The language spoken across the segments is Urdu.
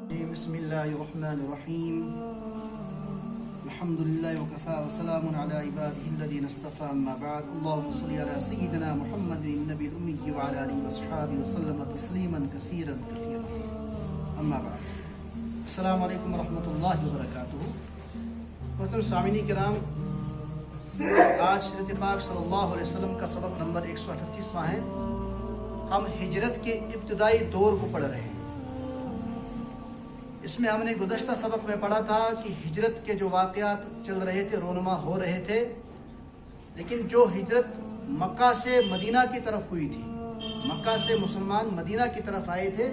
بسم الله الرحمن الرحيم الحمد لله وكفى وسلام على عباده الذين اصطفى أما بعد اللهم صل على سيدنا محمد النبي الأمي وعلى آله وصحبه وسلم تسليما كثيرا أما بعد السلام علیکم ورحمۃ اللہ وبرکاتہ۔ محترم سامعین کرام، آج سیرت پاک صلی اللہ علیہ وسلم کا سبق نمبر 138واں ہے۔ ہم ہجرت کے ابتدائی دور کو پڑھ رہے ہیں۔ اس میں ہم نے گزشتہ سبق میں پڑھا تھا کہ ہجرت کے جو واقعات چل رہے تھے، رونما ہو رہے تھے، لیکن جو ہجرت مکہ سے مدینہ کی طرف ہوئی تھی، مکہ سے مسلمان مدینہ کی طرف آئے تھے،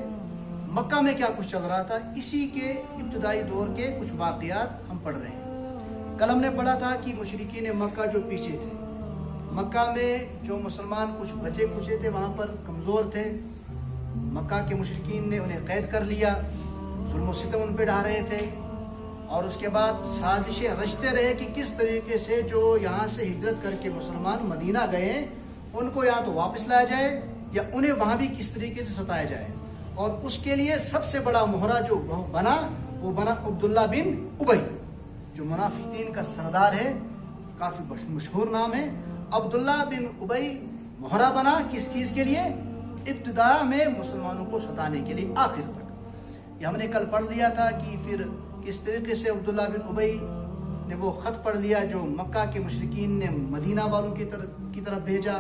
مکہ میں کیا کچھ چل رہا تھا، اسی کے ابتدائی دور کے کچھ واقعات ہم پڑھ رہے ہیں۔ کل ہم نے پڑھا تھا کہ مشرکین مکہ جو پیچھے تھے، مکہ میں جو مسلمان کچھ بچے کچے تھے وہاں پر کمزور تھے، مکہ کے مشرکین نے انہیں قید کر لیا، ظلم و ستم ان پہ ڈھا رہے تھے، اور اس کے بعد سازشیں رچتے رہے کہ کس طریقے سے جو یہاں سے ہجرت کر کے مسلمان مدینہ گئے ان کو یا تو واپس لایا جائے یا انہیں وہاں بھی کس طریقے سے ستایا جائے۔ اور اس کے لیے سب سے بڑا مہرہ جو بنا وہ بنا عبداللہ بن ابی، جو منافقین کا سردار ہے، کافی مشہور نام ہے۔ عبداللہ بن ابی مہرہ بنا کس چیز کے لیے؟ ابتدا میں مسلمانوں کو ستانے کے لیے، آخر تک۔ یہ ہم نے کل پڑھ لیا تھا کہ پھر کس طریقے سے عبداللہ بن ابی نے وہ خط پڑھ لیا جو مکہ کے مشرکین نے مدینہ والوں کی طرف بھیجا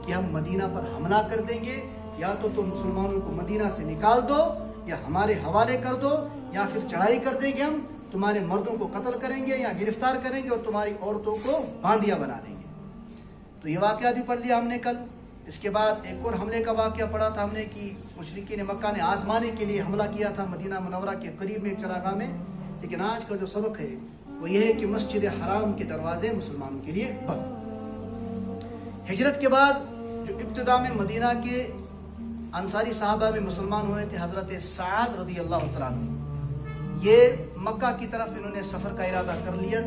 کہ ہم مدینہ پر حملہ کر دیں گے، یا تو تم مسلمانوں کو مدینہ سے نکال دو یا ہمارے حوالے کر دو، یا پھر چڑھائی کر دیں گے، ہم تمہارے مردوں کو قتل کریں گے یا گرفتار کریں گے اور تمہاری عورتوں کو باندیا بنا دیں گے۔ تو یہ واقعہ بھی پڑھ لیا ہم نے کل۔ اس کے بعد ایک اور حملے کا واقعہ پڑھا تھا ہم نے کہ مشرکین مکہ نے آزمانے کے لیے حملہ کیا تھا مدینہ منورہ کے قریب میں ایک چراگاہ میں۔ لیکن آج کا جو سبق ہے وہ یہ ہے کہ مسجد حرام کے دروازے مسلمانوں کے لیے بند۔ ہجرت کے بعد جو ابتدا میں مدینہ کے انصاری صحابہ میں مسلمان ہوئے تھے، حضرت سعد رضی اللہ تعالیٰ عنہ، یہ مکہ کی طرف انہوں نے سفر کا ارادہ کر لیا،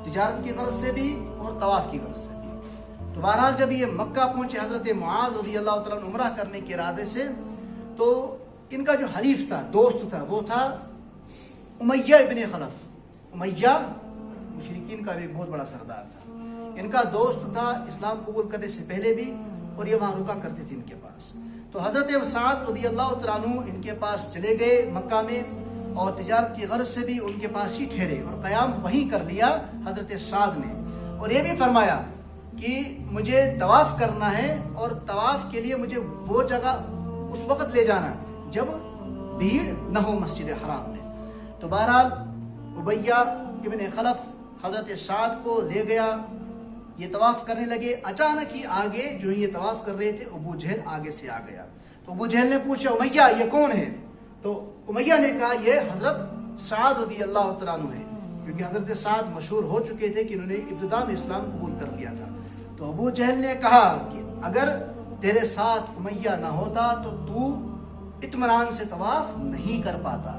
تجارت کی غرض سے بھی اور طواف کی غرض سے بھی۔ تو بہرحال جب یہ مکہ پہنچے حضرت معاذ رضی اللہ تعالیٰ عنہ عمرہ کرنے کے ارادے سے، تو ان کا جو حلیف تھا، دوست تھا، وہ تھا امیہ ابن خلف۔ امیہ مشرکین کا بھی بہت بڑا سردار تھا، ان کا دوست تھا اسلام قبول کرنے سے پہلے بھی، اور یہ وہاں رکا کرتے تھے ان کے پاس۔ تو حضرت سعد رضی اللہ تعالیٰ عنہ ان کے پاس چلے گئے مکہ میں، اور تجارت کی غرض سے بھی ان کے پاس ہی ٹھہرے اور قیام وہیں کر لیا حضرت سعد نے۔ اور یہ بھی فرمایا کہ مجھے طواف کرنا ہے، اور طواف کے لیے مجھے وہ جگہ اس وقت لے جانا جب بھیڑ نہ ہو مسجد حرام میں۔ تو بہرحال امیہ ابن خلف حضرت سعد کو لے گیا، یہ طواف کرنے لگے۔ اچانک ہی آگے جو یہ طواف کر رہے تھے ابو جہل آگے سے آ گیا۔ تو ابو جہل نے پوچھا امیہ یہ کون ہے؟ تو امیہ نے کہا یہ حضرت سعد رضی اللہ تعالیٰ عنہ ہے، کیونکہ حضرت سعد مشہور ہو چکے تھے کہ انہوں نے ابتدا میں اسلام قبول کر لیا تھا۔ تو ابو جہل نے کہا کہ اگر تیرے ساتھ امیہ نہ ہوتا تو اطمینان سے طواف نہیں کر پاتا۔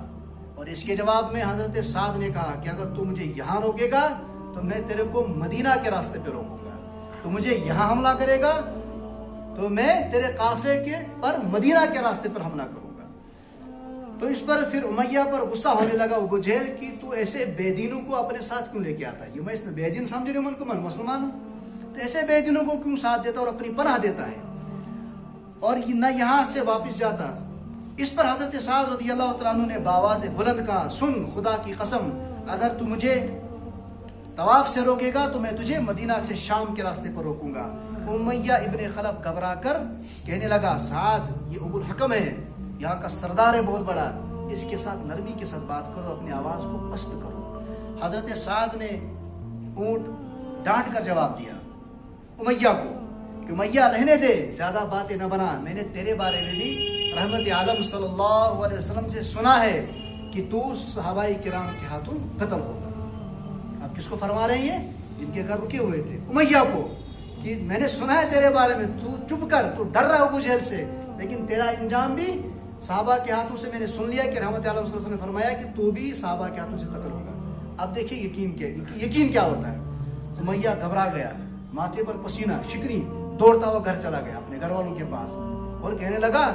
اور اس کے جواب میں حضرت سعد نے کہا کہ اگر تو مجھے یہاں روکے گا تو میں تیرے کو مدینہ کے راستے پہ روکوں گا، تو مجھے یہاں حملہ کرے گا تو میں تیرے قافلے کے پر مدینہ کے راستے پر حملہ کروں گا۔ تو اس پر پھر امیہ پر غصہ ہونے لگا ابو جہل کی تو ایسے بے دینوں کو اپنے ساتھ کیوں لے کے آتا ہے؟ یہ میں اس میں بے دین سمجھ رہی ہوں، من کو من مسلمان ہوں، تو ایسے بے دینوں کو کیوں ساتھ دیتا اور اپنی پناہ دیتا ہے، اور نہ یہاں سے واپس جاتا۔ اس پر حضرت سعد رضی اللہ تعالیٰ عنہ نے بآواز بلند کہا سن خدا کی قسم، اگر تو مجھے طواف سے روکے گا تو میں تجھے مدینہ سے شام کے راستے پر روکوں گا۔ امیہ ابن خلف گھبرا کر کہنے لگا سعد یہ ابو الحکم ہے، یہاں کا سردار ہے بہت بڑا، اس کے ساتھ نرمی کے ساتھ بات کرو، اپنی آواز کو پست کرو۔ حضرت سعد نے اونٹ ڈانٹ کر جواب دیا امیہ کو کہ امیہ رہنے دے، زیادہ باتیں نہ بنا، میں نے تیرے بارے میں بھی رحمت عالم صلی اللہ علیہ وسلم سے سنا ہے کہ تو صحابہ کرام کے ہاتھوں قتل ہوگا۔ اب کس کو فرما رہے ہیں؟ جن کے گھر رکے ہوئے تھے، امیہ کو، کہ میں نے سنا ہے تیرے بارے میں، تو چپ کر، تو ڈر رہا ہے ابو جہل سے، لیکن تیرا انجام بھی صحابہ کے ہاتھوں سے میں نے سن لیا کہ رحمت عالم صلی اللہ علیہ وسلم نے فرمایا کہ تو بھی صحابہ کے ہاتھوں سے قتل ہوگا۔ اب دیکھیں یقین کیا ہوتا ہے۔ امیہ گھبرا گیا، ماتھے پر پسینہ شکنی، دوڑتا ہوا گھر چلا گیا اپنے گھر والوں کے پاس، اور کہنے لگا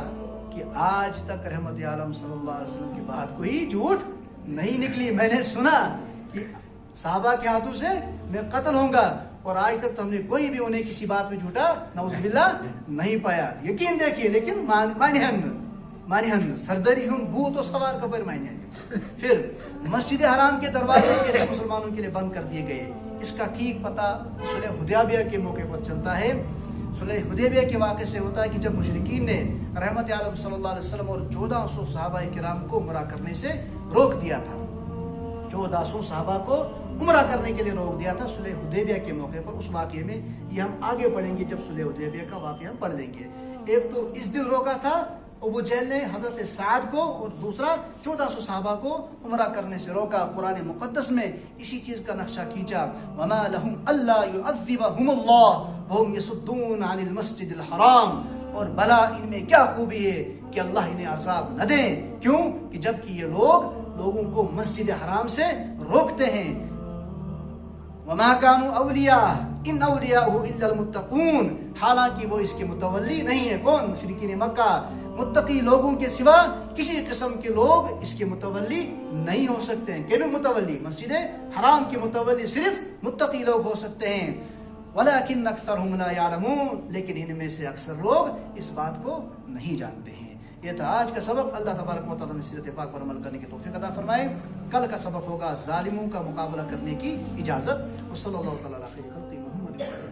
کہ آج تک رحمت عالم صلی اللہ علیہ وسلم کی بات کوئی جھوٹ نہیں نکلی. میں نے سنا کہ صحابہ کے ہاتھوں سے میں قتل ہوں گا, اور آج تک تو ہم نے کوئی بھی انہیں کسی بات میں جھوٹا نعوذ باللہ نہیں پایا. یقین دیکھیے, لیکن مانہن سردری ہن بو تو سوار کپر مانہن. پھر مسجد حرام کے دروازے کیسے مسلمانوں کے لیے بند کر دیے گئے, اس کا ٹھیک پتہ صلح حدیبیہ کے موقع پر چلتا ہے. صلح حدیبیہ کے واقعے سے ہوتا ہے کہ جب مشرکین نے رحمت عالم صلی اللہ علیہ وسلم اور 1400 صحابہ کرام کو عمرہ کرنے سے روک دیا تھا. 1400 صحابہ کو عمرہ کرنے کے لیے روک دیا تھا صلح حدیبیہ کے موقع پر. اس واقعے میں یہ ہم آگے پڑھیں گے, جب صلح حدیبیہ کا واقعہ ہم پڑھ لیں گے. ایک تو اس دن روکا تھا ابو جہل نے حضرت سعد کو, اور دوسرا 1400 صحابہ کو عمرہ کرنے سے روکا. قرآن مقدس میں اسی چیز کا نقشہ کھینچا, وما لهم الا يعذبهم الله وهم يصدون عن المسجد الحرام. اور بلا ان میں کیا خوبی ہے کہ اللہ انہیں عذاب نہ دیں. کیوں کہ جب کہ یہ لوگ لوگوں کو مسجد حرام سے روکتے ہیں. وما كانوا اولیاء ان اولیاءه الا المتقون. حالانکہ وہ اس کے متولی نہیں ہے. کون؟ مشرکین مکہ. متقی لوگوں کے سوا کسی قسم کے لوگ اس کے متولی نہیں ہو سکتے ہیں. کہ متولی مسجد حرام کے متولی صرف متقی لوگ ہو سکتے ہیں. ولیکن اکثرهم لا يعلمون. لیکن ان میں سے اکثر لوگ اس بات کو نہیں جانتے ہیں. یہ تھا آج کا سبق. اللہ تبارک و تعالیٰ نے سیرت پاک پر عمل کرنے کی توفیق عطا فرمائے. کل کا سبق ہوگا ظالموں کا مقابلہ کرنے کی اجازت. وصلی اللہ تعالیٰ علیہ وسلم.